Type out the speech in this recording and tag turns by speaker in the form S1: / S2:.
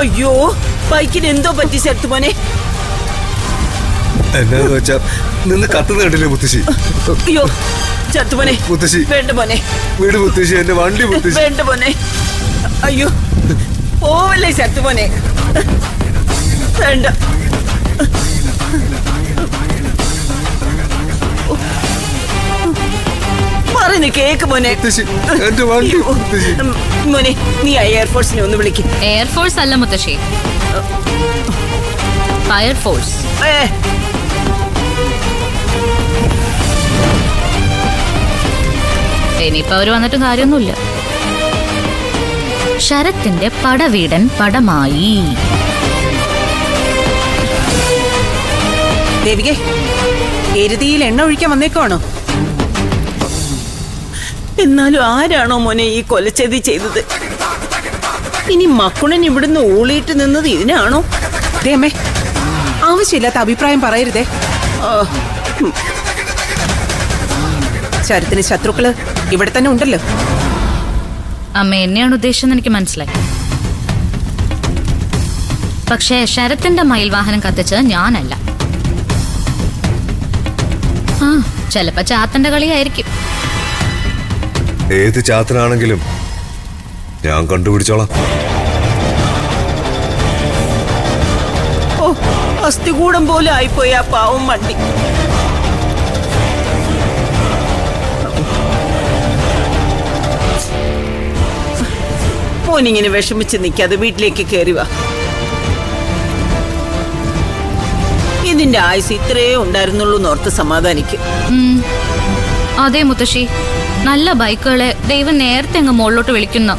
S1: അയ്യോ ബൈക്കിന് എന്തോ പറ്റി ശരത്തുമോനെ?
S2: എന്നാന്ന് വെച്ചാ നിന്ന് കത്തുന്ന കണ്ടില്ലേ മുത്തശ്ശി?
S1: അയ്യോ ശരത്തുമോനെ,
S2: മുത്തശ്ശി
S1: വേണ്ട മോനെ.
S2: വീട് മുത്തശ്ശി, എന്റെ വണ്ടി മുത്തശ്ശി.
S1: വേണ്ട മോനെ. അയ്യോ പോവല്ലേ ശരത്തുമോനെ, വേണ്ട. പറയുന്നു കേക്ക് മോനെ.
S2: എന്റെ വണ്ടി മുത്തശ്ശി.
S1: മോനെ നീ ആ എയർഫോഴ്സിനെ ഒന്ന് വിളിക്ക്.
S3: എയർഫോഴ്സ് അല്ല മുത്തശ്ശി, ഫയർഫോഴ്സ്. ഇനിയിപ്പോ അവര് വന്നിട്ടും കാര്യമൊന്നുമില്ല. ശരത്തിന്റെ പടവീടൻ പടമായി.
S1: ദേവികെ, എരുതിയിൽ എണ്ണ ഒഴിക്കാൻ വന്നേക്കുവാണോ? എന്നാലും ആരാണോ മോനെ ഈ കൊലച്ചതി ചെയ്തത്? ഇനി മക്കുണൻ ഇവിടുന്ന് ഊളിയിട്ട് നിന്നത് ഇതിനാണോ?
S4: ദേമേ, ആവശ്യമില്ലാത്ത അഭിപ്രായം പറയരുതേ. ശരത്തിന് ശത്രുക്കള് ഇവിടെ തന്നെ ഉണ്ടല്ലോ.
S3: അമ്മ എന്നെയാണ് ഉദ്ദേശിച്ചെന്ന് എനിക്ക് മനസ്സിലായി. പക്ഷേ ശരത്തിന്റെ മയിൽ വാഹനം കത്തിച്ചത് ഞാനല്ല. ചിലപ്പോ ചാത്തന്റെ കളിയായിരിക്കും.
S2: ഏത് ചാത്തനാണെങ്കിലും ഞാൻ കണ്ടുപിടിച്ചോളാം.
S1: ഓ, അസ്ഥികൂടം പോലെ ആയിപ്പോയി ആ പാവം വണ്ടി. മോനിങ്ങനെ വിഷമിച്ച് നിൽക്കാതെ വീട്ടിലേക്ക് കയറി വാ. ഇതിന്റെ ആയുസ് ഇത്രയേ ഉണ്ടായിരുന്നുള്ളൂ എന്നോർത്ത് സമാധാനിക്കും.
S3: അതെ മുത്തശ്ശി, നല്ല ബൈക്കുകളെ ദൈവം നേരത്തെ അങ്ങ് മുകളിലോട്ട് വിളിക്കുന്ന